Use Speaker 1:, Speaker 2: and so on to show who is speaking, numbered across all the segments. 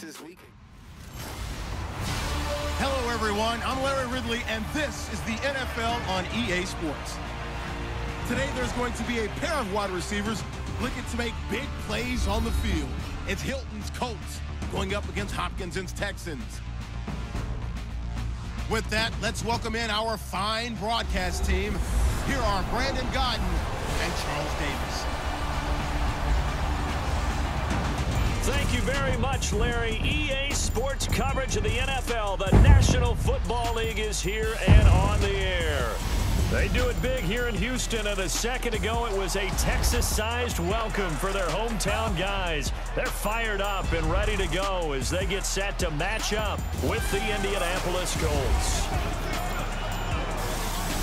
Speaker 1: this weekend.
Speaker 2: Hello, everyone. I'm Larry Ridley, and this is the NFL on EA Sports. Today, there's going to be a pair of wide receivers looking to make big plays on the field. It's Hilton's Colts going up against Hopkinson's Texans. With that, let's welcome in our fine broadcast team. Here are Brandon Godden and Charles Davis.
Speaker 3: Thank you very much, Larry. EA Sports coverage of the NFL. The National Football League is here and on the air. They do it big here in Houston, and a second ago it was a Texas-sized welcome for their hometown guys. They're fired up and ready to go as they get set to match up with the Indianapolis Colts.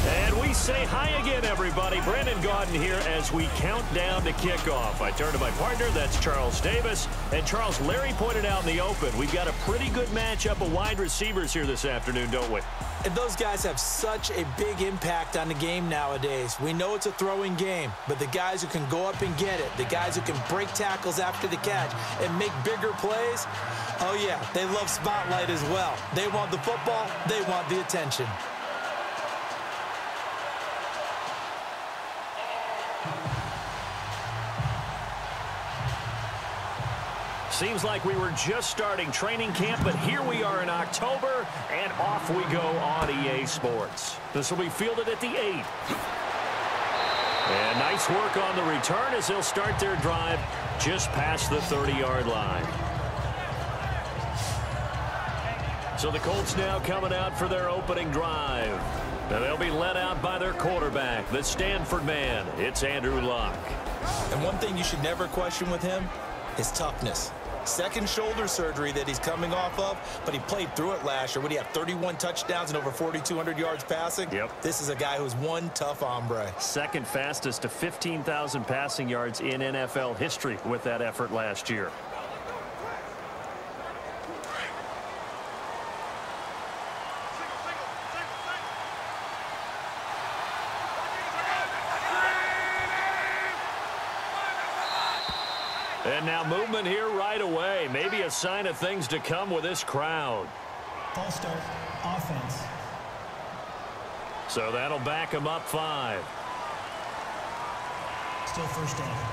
Speaker 3: And we say hi again, everybody. Brandon Gaudin here as we count down to kickoff. I turn to my partner, that's Charles Davis. And Charles, Larry pointed out in the open, we've got a pretty good matchup of wide receivers here this afternoon, don't we?
Speaker 4: And those guys have such a big impact on the game nowadays. We know it's a throwing game, but the guys who can go up and get it, the guys who can break tackles after the catch and make bigger plays, oh yeah, they love spotlight as well. They want the football, they want the attention.
Speaker 3: Seems like we were just starting training camp, but here we are in October, and off we go on EA Sports. This will be fielded at the 8. And nice work on the return as they'll start their drive just past the 30-yard line. So the Colts now coming out for their opening drive. Now they'll be led out by their quarterback, the Stanford man. It's Andrew Luck.
Speaker 4: And one thing you should never question with him is toughness. Second shoulder surgery that he's coming off of, but he played through it last year. What do you have, 31 touchdowns and over 4,200 yards passing?
Speaker 3: Yep.
Speaker 4: This is a guy who's one tough hombre.
Speaker 3: Second fastest to 15,000 passing yards in NFL history with that effort last year. And now movement here right away. Maybe a sign of things to come with this crowd.
Speaker 5: False start, offense.
Speaker 3: So that'll back him up 5.
Speaker 5: Still first down.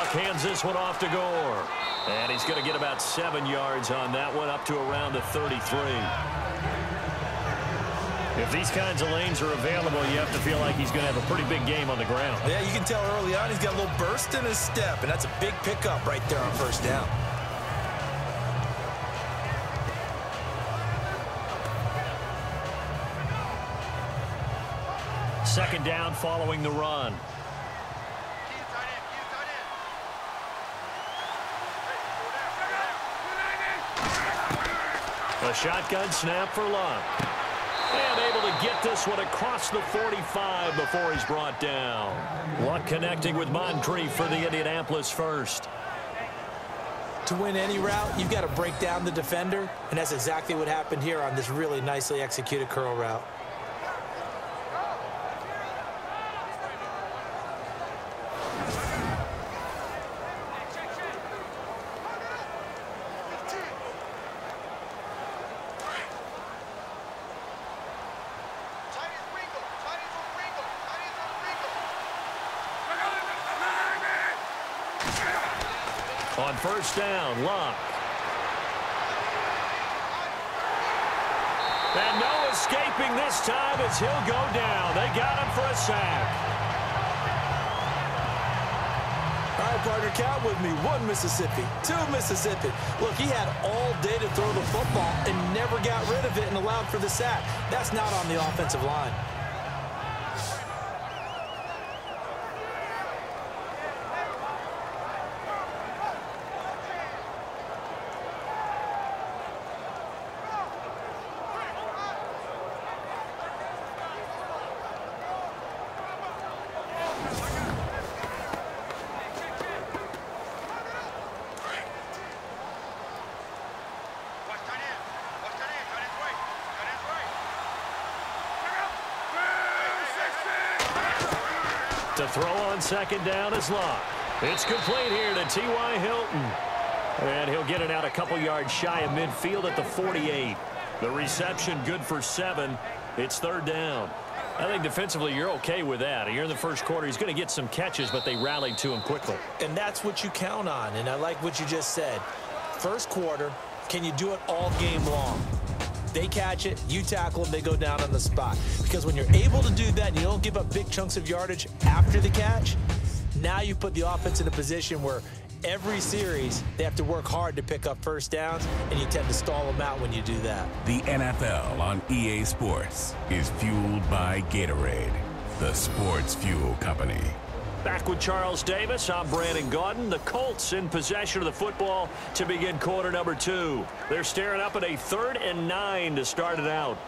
Speaker 3: Hands this one off to Gore. And he's going to get about 7 yards on that one, up to around the 33. If these kinds of lanes are available, you have to feel like he's going to have a pretty big game on the ground.
Speaker 4: Yeah, you can tell early on he's got a little burst in his step, and that's a big pickup right there on first down.
Speaker 3: Second down following the run. A shotgun snap for Luck. And able to get this one across the 45 before he's brought down. Luck connecting with Moncrief for the Indianapolis first.
Speaker 4: To win any route, you've got to break down the defender, and that's exactly what happened here on this really nicely executed curl route.
Speaker 3: On first down, Luck. And no escaping this time as he'll go down. They got him for a sack.
Speaker 4: All right, partner, count with me. 1 Mississippi, 2 Mississippi. Look, he had all day to throw the football and never got rid of it and allowed for the sack. That's not on the offensive line.
Speaker 3: To throw on second down is Locke. It's complete here to T.Y. Hilton. And he'll get it out a couple yards shy of midfield at the 48. The reception good for 7. It's third down. I think defensively you're okay with that. Here in the first quarter, he's going to get some catches, but they rallied to him quickly.
Speaker 4: And that's what you count on, and I like what you just said. First quarter, can you do it all game long? They catch it, you tackle them, they go down on the spot. Because when you're able to do that and you don't give up big chunks of yardage after the catch, now you put the offense in a position where every series, they have to work hard to pick up first downs, and you tend to stall them out when you do that.
Speaker 1: The NFL on EA Sports is fueled by Gatorade, the sports fuel company.
Speaker 3: Back with Charles Davis, I'm Brandon Gaudin. The Colts in possession of the football to begin quarter number 2. They're staring up at a 3rd and 9 to start it out.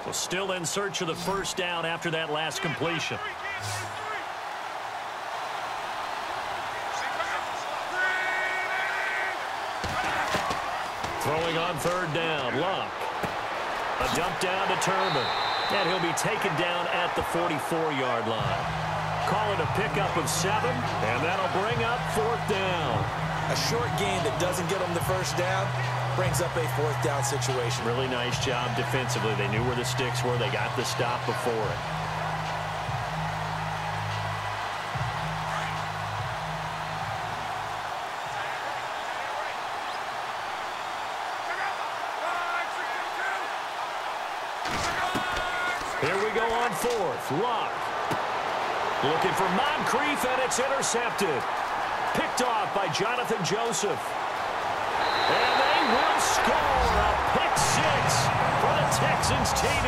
Speaker 3: So still in search of the first down after that last completion. Throwing on third down, Locke. A dump down to Turbin. And he'll be taken down at the 44-yard line. Call it a pickup of 7, and that'll bring up 4th down.
Speaker 4: A short gain that doesn't get them the first down brings up a 4th down situation.
Speaker 3: Really nice job defensively. They knew where the sticks were. They got the stop before it. Here we go on 4th. Locke. Looking for Moncrief, and it's intercepted. Picked off by Jonathan Joseph. And they will score a pick 6 for the Texans TD.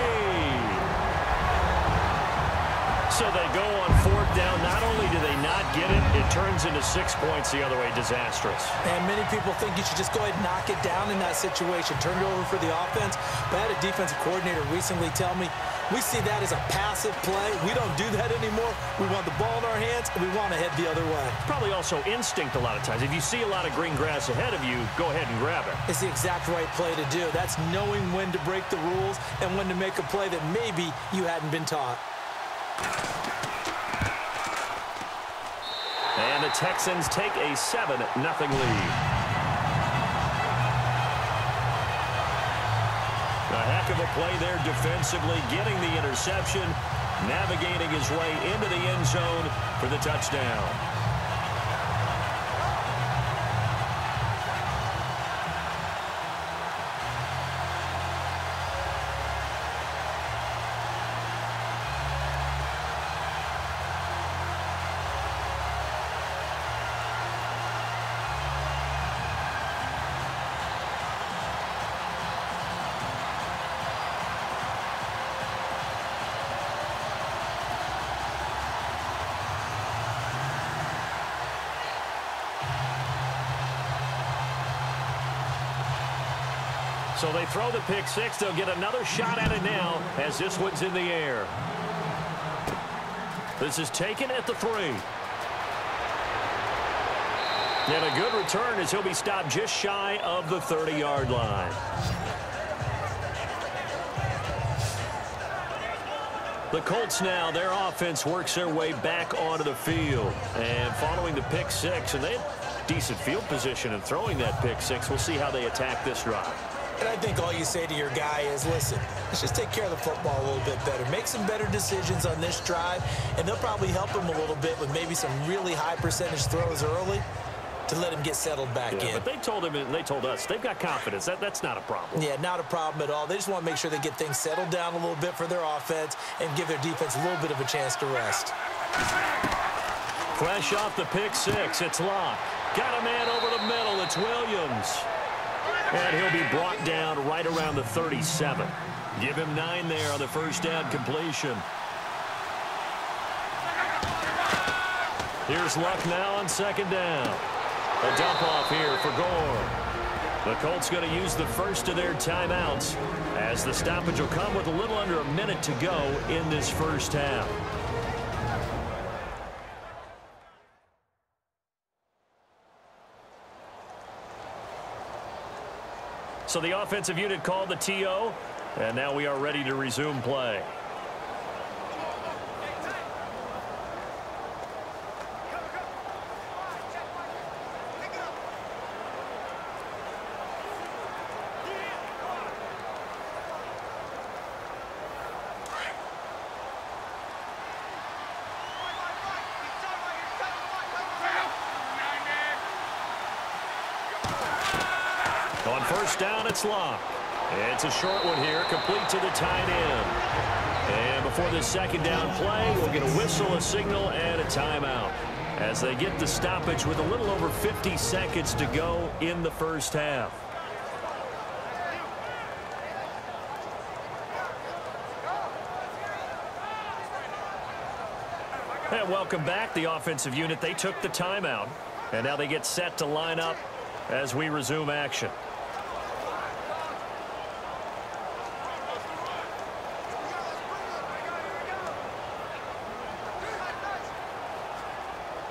Speaker 3: So they go on 4th down. Not only do they not get it, it turns into 6 points the other way. Disastrous.
Speaker 4: And many people think you should just go ahead and knock it down in that situation. Turn it over for the offense. But I had a defensive coordinator recently tell me, we see that as a passive play. We don't do that anymore. We want the ball in our hands, and we want to head the other way.
Speaker 3: Probably also instinct a lot of times. If you see a lot of green grass ahead of you, go ahead and grab it.
Speaker 4: It's the exact right play to do. That's knowing when to break the rules and when to make a play that maybe you hadn't been taught.
Speaker 3: And the Texans take a 7-0 lead. A heck of a play there defensively, getting the interception, navigating his way into the end zone for the touchdown. So they throw the pick 6. They'll get another shot at it now as this one's in the air. This is taken at the 3. And a good return as he'll be stopped just shy of the 30-yard line. The Colts now, their offense works their way back onto the field. And following the pick 6, and they had decent field position in throwing that pick 6. We'll see how they attack this drive.
Speaker 4: And I think all you say to your guy is, listen, let's just take care of the football a little bit better. Make some better decisions on this drive, and they'll probably help him a little bit with maybe some really high percentage throws early to let him get settled back in.
Speaker 3: But they told him and they told us they've got confidence. That's not a problem.
Speaker 4: Yeah, not a problem at all. They just want to make sure they get things settled down a little bit for their offense and give their defense a little bit of a chance to rest.
Speaker 3: Fresh off the pick 6, it's Locke. Got a man over the middle. It's Williams. And he'll be brought down right around the 37. Give him 9 there on the first down completion. Here's Luck now on second down. A dump off here for Gore. The Colts going to use the first of their timeouts as the stoppage will come with a little under a minute to go in this first half. So the offensive unit called the TO, and now we are ready to resume play. On first down, it's Locke. It's a short one here, complete to the tight end. And before this second down play, we'll get a whistle, a signal, and a timeout as they get the stoppage with a little over 50 seconds to go in the first half. And welcome back, the offensive unit. They took the timeout, and now they get set to line up as we resume action.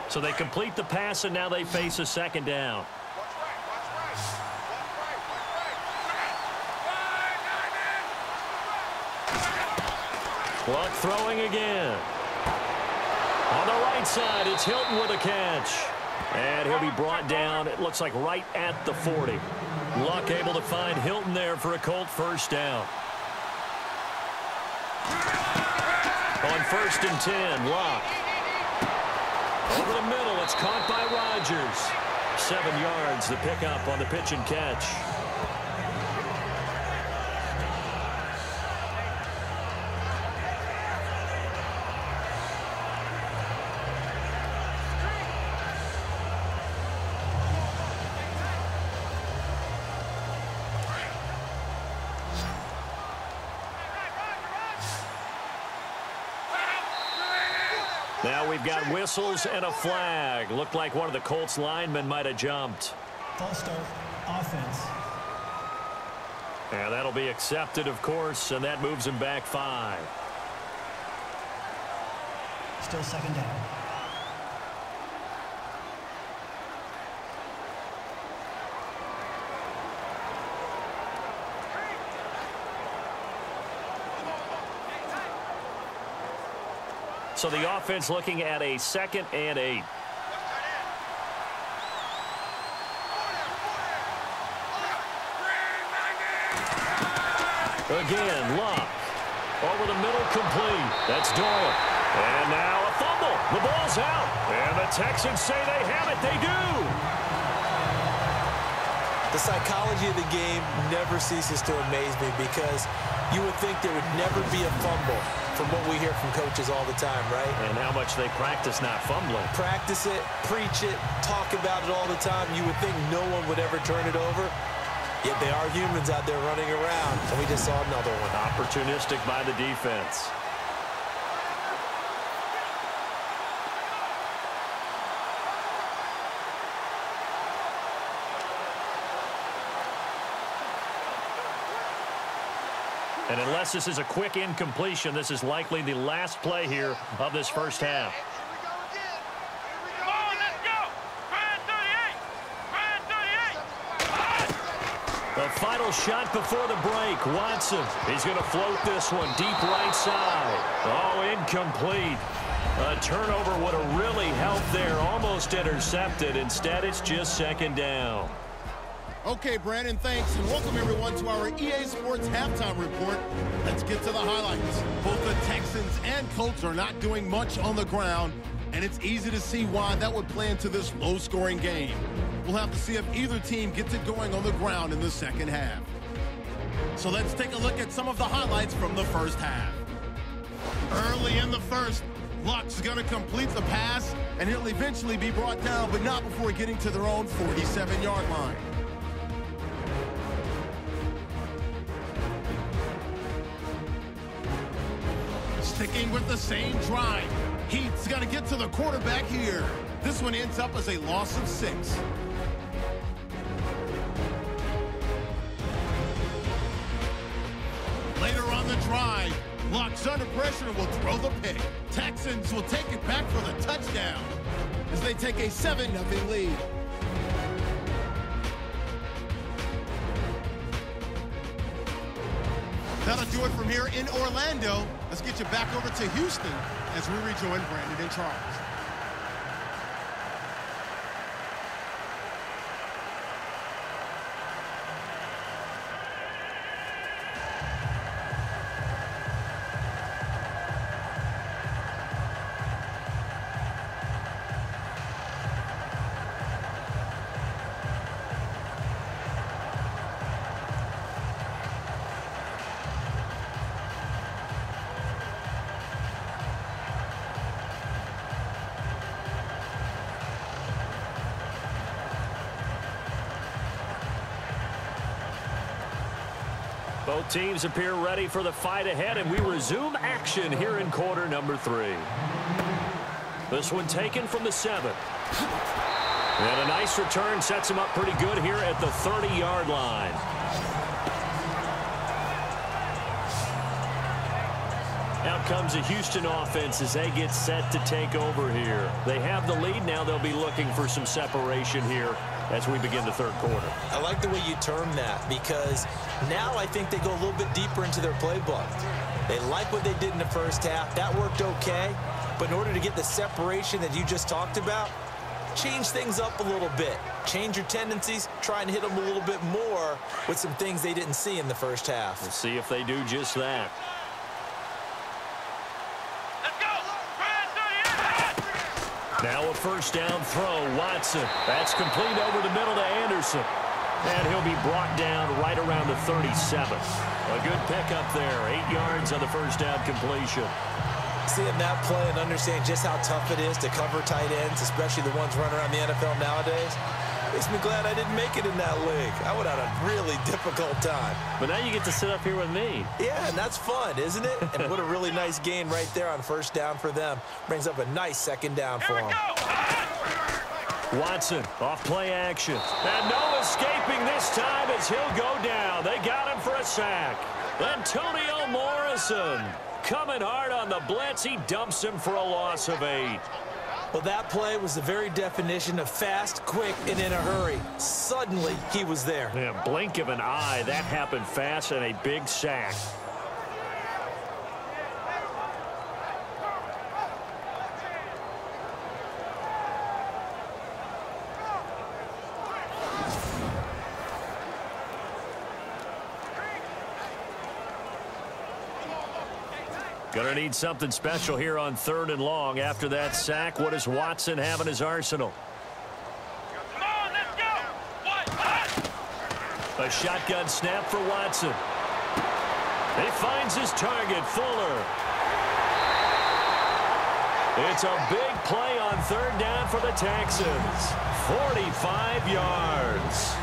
Speaker 3: So they complete the pass, and now they face a second down. Luck throwing again. On the right side, it's Hilton with a catch. And he'll be brought down, it looks like right at the 40. Luck able to find Hilton there for a Colt first down. On 1st and 10, Luck. Over the middle, it's caught by Rodgers. 7 yards, the pickup on the pitch and catch. Now we've got whistles and a flag. Looked like one of the Colts linemen might have jumped.
Speaker 5: False start, offense.
Speaker 3: And that'll be accepted, of course, and that moves him back 5.
Speaker 5: Still second down.
Speaker 3: So the offense looking at a 2nd and 8. Again, Luck. Over the middle, complete. That's Doyle. And now a fumble. The ball's out. And the Texans say they have it. They do.
Speaker 4: The psychology of the game never ceases to amaze me because you would think there would never be a fumble from what we hear from coaches all the time, right?
Speaker 3: And how much they practice not fumbling.
Speaker 4: Practice it, preach it, talk about it all the time. You would think no one would ever turn it over. Yet they are humans out there running around, and we just saw another one.
Speaker 3: Opportunistic by the defense. And unless this is a quick incompletion, this is likely the last play here of this first half. The final shot before the break. Watson, he's going to float this one deep right side. Oh, incomplete. A turnover would have really helped there. Almost intercepted. Instead, it's just second down.
Speaker 2: Okay, Brandon, thanks, and welcome everyone to our EA Sports Halftime Report. Let's get to the highlights. Both the Texans and Colts are not doing much on the ground, and it's easy to see why that would play into this low-scoring game. We'll have to see if either team gets it going on the ground in the second half. So let's take a look at some of the highlights from the first half. Early in the first, Luck's going to complete the pass, and he'll eventually be brought down, but not before getting to their own 47-yard line. Sticking with the same drive, Heath's got to get to the quarterback here. This one ends up as a loss of 6. Later on the drive, Luck's under pressure and will throw the pick. Texans will take it back for the touchdown as they take a 7-0 lead. do it from here in Orlando. Let's get you back over to Houston as we rejoin Brandon and Charles.
Speaker 3: Both teams appear ready for the fight ahead, and we resume action here in quarter number 3. This one taken from the 7. And a nice return sets him up pretty good here at the 30-yard line. Out comes a Houston offense as they get set to take over here. They have the lead now. They'll be looking for some separation here as we begin the third quarter.
Speaker 4: I like the way you term that, because now I think they go a little bit deeper into their playbook. They like what they did in the first half. That worked okay. But in order to get the separation that you just talked about, change things up a little bit. Change your tendencies. Try and hit them a little bit more with some things they didn't see in the first half.
Speaker 3: We'll see if they do just that. Now a first down throw. Watson. That's complete over the middle to Anderson. And he'll be brought down right around the 37. A good pickup there. 8 yards on the first down completion.
Speaker 4: Seeing that play and understand just how tough it is to cover tight ends, especially the ones running around the NFL nowadays, makes me glad I didn't make it in that league. I would have had a really difficult time.
Speaker 3: But now you get to sit up here with me.
Speaker 4: Yeah, and that's fun, isn't it? And what a really nice gain right there on first down for them. Brings up a nice second down for them.
Speaker 3: Watson off play action. And no escaping this time as he'll go down. They got him for a sack. Antonio Morrison coming hard on the blitz. He dumps him for a loss of 8.
Speaker 4: Well, that play was the very definition of fast, quick, and in a hurry. Suddenly, he was there.
Speaker 3: Yeah, blink of an eye. That happened fast and a big sack. Gonna need something special here on 3rd and long. After that sack, what does Watson have in his arsenal?
Speaker 6: Come on, let's go!
Speaker 3: A shotgun snap for Watson. He finds his target, Fuller. It's a big play on 3rd down for the Texans. 45 yards.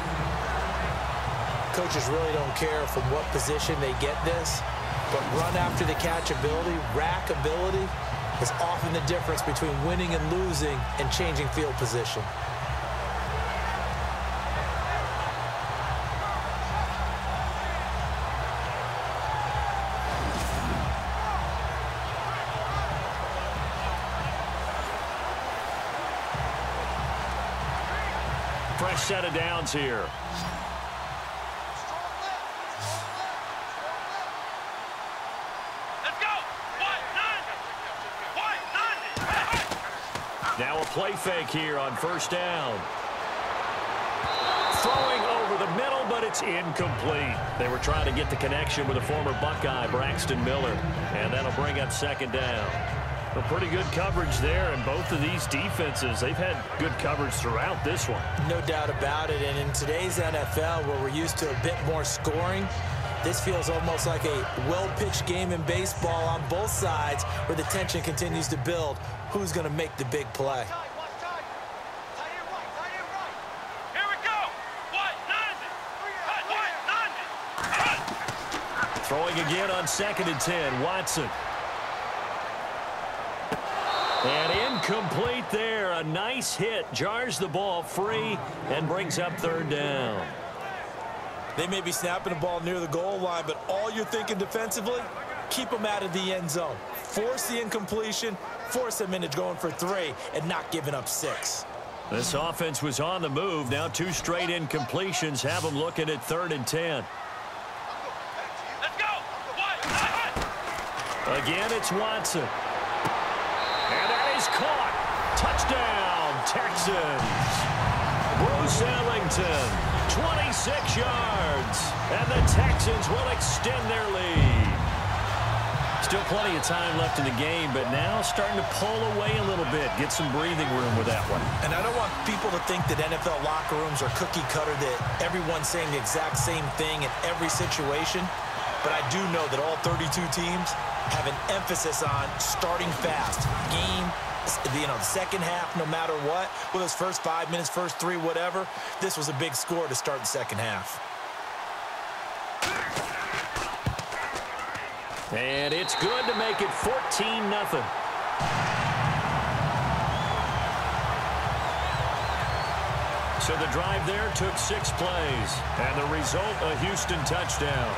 Speaker 4: Coaches really don't care from what position they get this. But run after the catch ability, rack ability, is often the difference between winning and losing and changing field position.
Speaker 3: Fresh set of downs here. Now a play fake here on first down. Throwing over the middle, but it's incomplete. They were trying to get the connection with a former Buckeye, Braxton Miller, and that'll bring up 2nd down. A pretty good coverage there, and both of these defenses, they've had good coverage throughout this one.
Speaker 4: No doubt about it, and in today's NFL, where we're used to a bit more scoring, this feels almost like a well-pitched game in baseball on both sides where the tension continues to build. Who's going to make the big play?
Speaker 6: Here we go.
Speaker 3: Throwing again on 2nd and 10, Watson. And incomplete there. A nice hit. Jars the ball free and brings up 3rd down.
Speaker 4: They may be snapping the ball near the goal line, but all you're thinking defensively, keep them out of the end zone. Force the incompletion, force them into going for 3, and not giving up 6.
Speaker 3: This offense was on the move. Now 2 straight incompletions have them looking at 3rd and 10.
Speaker 6: Let's go.
Speaker 3: Again, it's Watson. And that is caught. Touchdown, Texans. Bruce Ellington, 26 yards. And the Texans will extend their lead. Still plenty of time left in the game, but now starting to pull away a little bit. Get some breathing room with that one.
Speaker 4: And I don't want people to think that NFL locker rooms are cookie cutter, that everyone's saying the exact same thing in every situation. But I do know that all 32 teams have an emphasis on starting fast. Game, the second half, no matter what. With those first 5 minutes, first 3, whatever. This was a big score to start the second half.
Speaker 3: And it's good to make it 14-0. So the drive there took 6 plays. And the result, a Houston touchdown.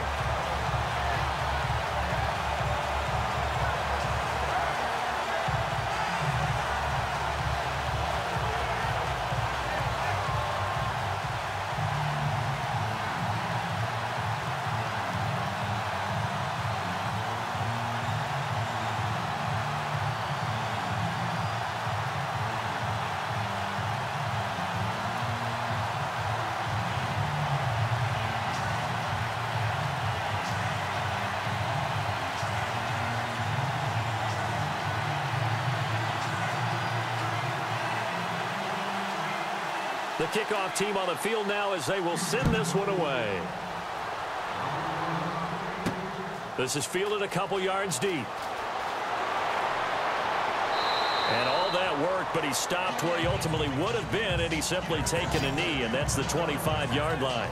Speaker 3: The kickoff team on the field now as they will send this one away. This is fielded a couple yards deep. And all that worked, but he stopped where he ultimately would have been, and he's simply taken a knee, and that's the 25-yard line.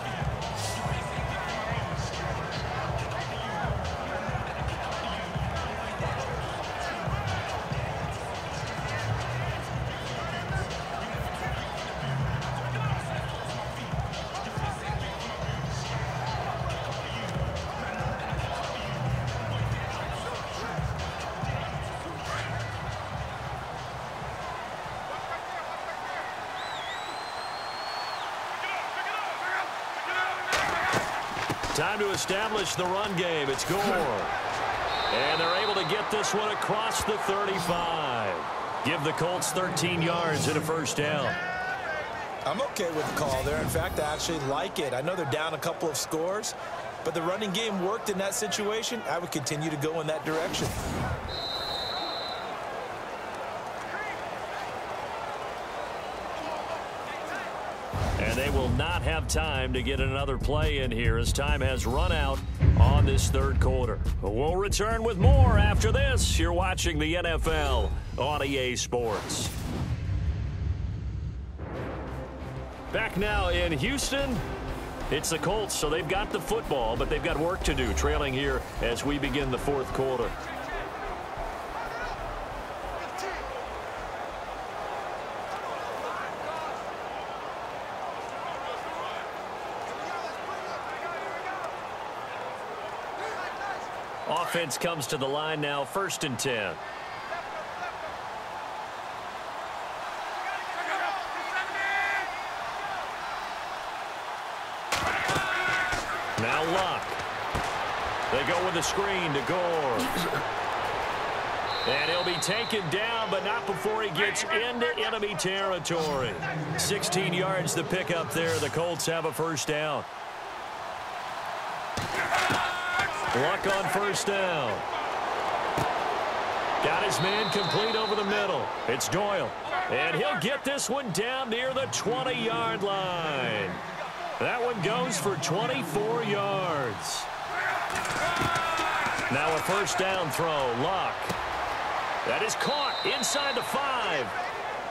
Speaker 3: Time to establish the run game. It's Gore. And they're able to get this one across the 35. Give the Colts 13 yards and a first down.
Speaker 4: I'm okay with the call there. In fact, I actually like it. I know they're down a couple of scores, but the running game worked in that situation. I would continue to go in that direction.
Speaker 3: And they will not have time to get another play in here as time has run out on this third quarter. We'll return with more after this. You're watching the NFL on EA Sports. Back now in Houston. It's the Colts, so they've got the football, but they've got work to do, trailing here as we begin the fourth quarter. Offense comes to the line now, 1st and 10. Now Luck. They go with a screen to Gore. And he'll be taken down, but not before he gets into enemy territory. 16 yards to pick up there. The Colts have a first down. Luck on first down. Got his man complete over the middle. It's Doyle. And he'll get this one down near the 20-yard line. That one goes for 24 yards. Now a first down throw. Luck. That is caught inside the 5.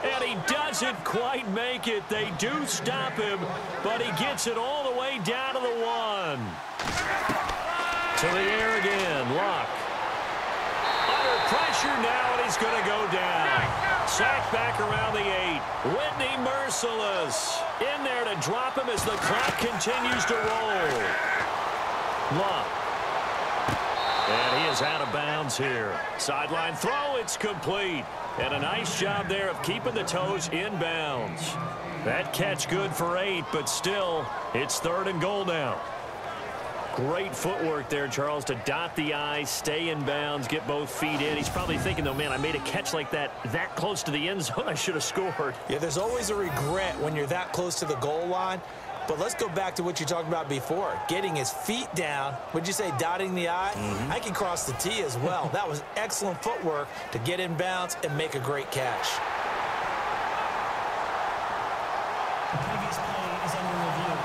Speaker 3: And he doesn't quite make it. They do stop him, but he gets it all the way down to the 1. To the air again, Luck. Under pressure now, and he's going to go down. Sacked back around the 8. Whitney merciless. In there to drop him as the clock continues to roll. Luck. And he is out of bounds here. Sideline throw, it's complete. And a nice job there of keeping the toes in bounds. That catch good for 8, but still, it's 3rd and goal now. Great footwork there, Charles, to dot the I, stay in bounds, get both feet in. He's probably thinking, though, man, I made a catch like that close to the end zone. I should have scored.
Speaker 4: Yeah, there's always a regret when you're that close to the goal line. But let's go back to what you talked about before, getting his feet down. Would you say dotting the I? I can cross the T as well. That was excellent footwork to get in bounds and make a great catch.
Speaker 5: The previous play is under review.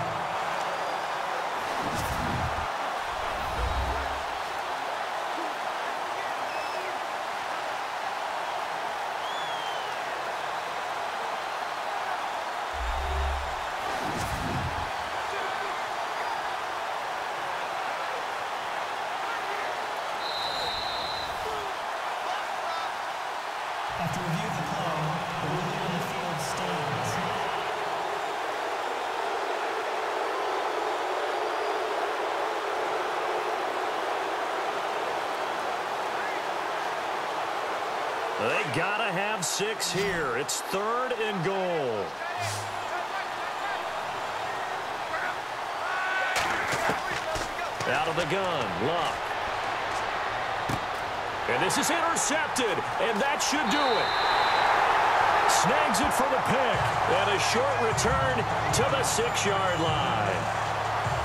Speaker 5: After review of the play, the ruling on the field stands.
Speaker 3: They gotta have 6 here. It's 3rd and goal. Out of the gun, Luck. And this is intercepted, and that should do it. Snags it for the pick, and a short return to the 6-yard line.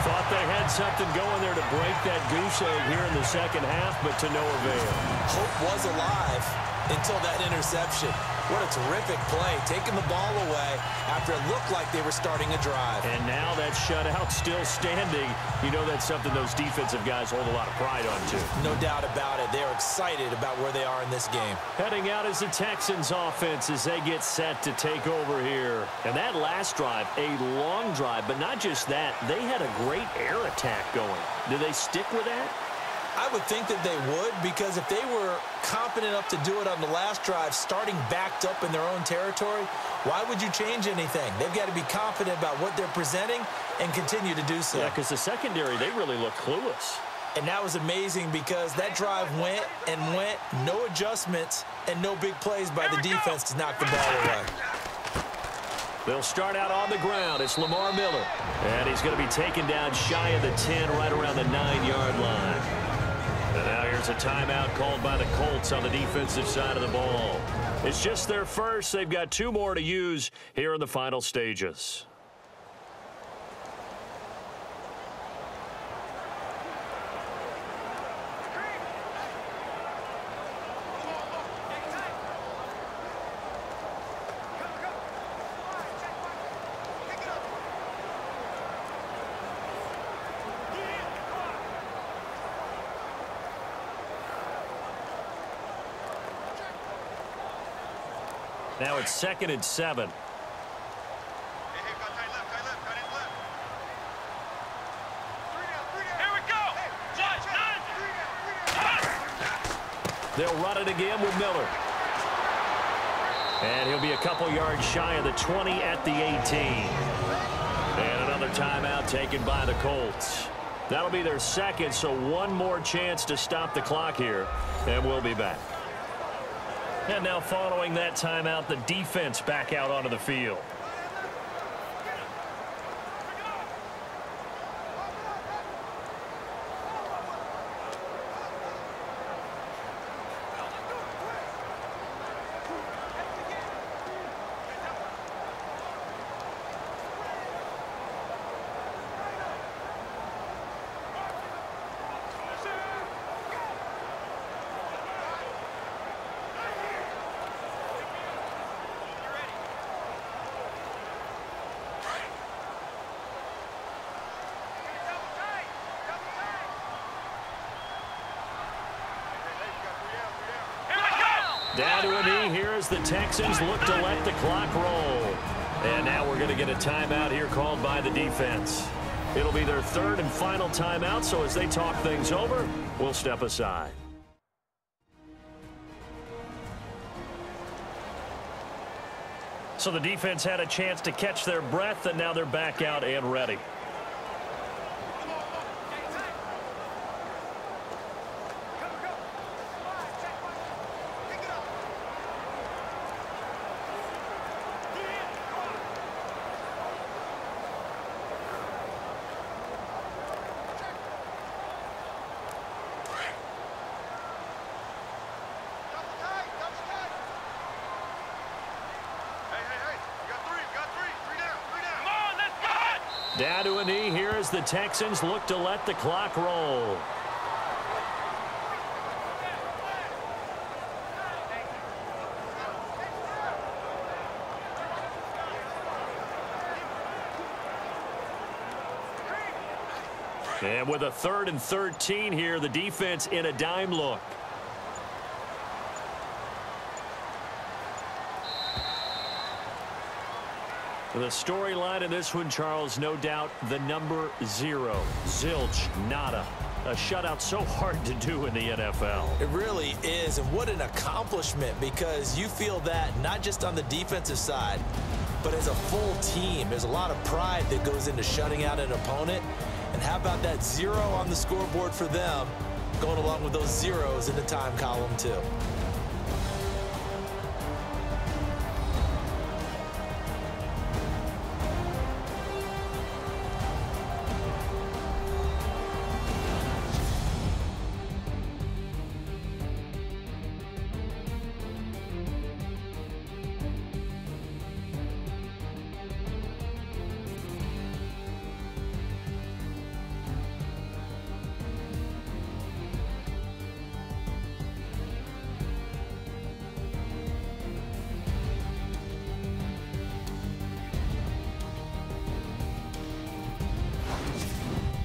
Speaker 3: Thought they had something going there to break that goose egg here in the second half, but to no avail.
Speaker 4: Hope was alive until that interception. What a terrific play, taking the ball away after it looked like they were starting a drive.
Speaker 3: And now that shutout still standing. You know that's something those defensive guys hold a lot of pride on, too.
Speaker 4: No doubt about it. They're excited about where they are in this game.
Speaker 3: Heading out is the Texans offense as they get set to take over here. And that last drive, a long drive, but not just that. They had a great air attack going. Do they stick with that?
Speaker 4: I would think that they would, because if they were confident enough to do it on the last drive, starting backed up in their own territory, why would you change anything? They've got to be confident about what they're presenting and continue to do so.
Speaker 3: Yeah, because the secondary, they really look clueless.
Speaker 4: And that was amazing because that drive went and went, no adjustments, and no big plays by the defense to knock the ball away.
Speaker 3: They'll start out on the ground. It's Lamar Miller. And he's going to be taken down shy of the 10, right around the 9-yard line. And now here's a timeout called by the Colts on the defensive side of the ball. It's just their first. They've got 2 more to use here in the final stages. Now it's 2nd and 7. They'll run it again with Miller. And he'll be a couple yards shy of the 20 at the 18. And another timeout taken by the Colts. That'll be their second, so one more chance to stop the clock here. And we'll be back. And now following that timeout, the defense back out onto the field. Down to a knee here as the Texans look to let the clock roll. And now we're going to get a timeout here called by the defense. It'll be their 3rd and final timeout, so as they talk things over, we'll step aside. So the defense had a chance to catch their breath, and now they're back out and ready. Down to a knee here as the Texans look to let the clock roll. And with a 3rd and 13 here, the defense in a dime look. The storyline in this one, Charles, no doubt the number 0. Zilch, nada. A shutout so hard to do in the NFL.
Speaker 4: It really is, and what an accomplishment, because you feel that not just on the defensive side, but as a full team. There's a lot of pride that goes into shutting out an opponent. And how about that 0 on the scoreboard for them, going along with those zeros in the time column too.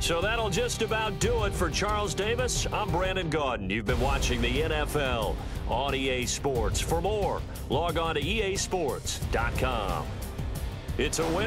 Speaker 3: So that'll just about do it for Charles Davis. I'm Brandon Gaudin. You've been watching the NFL on EA Sports. For more, log on to easports.com. It's a win.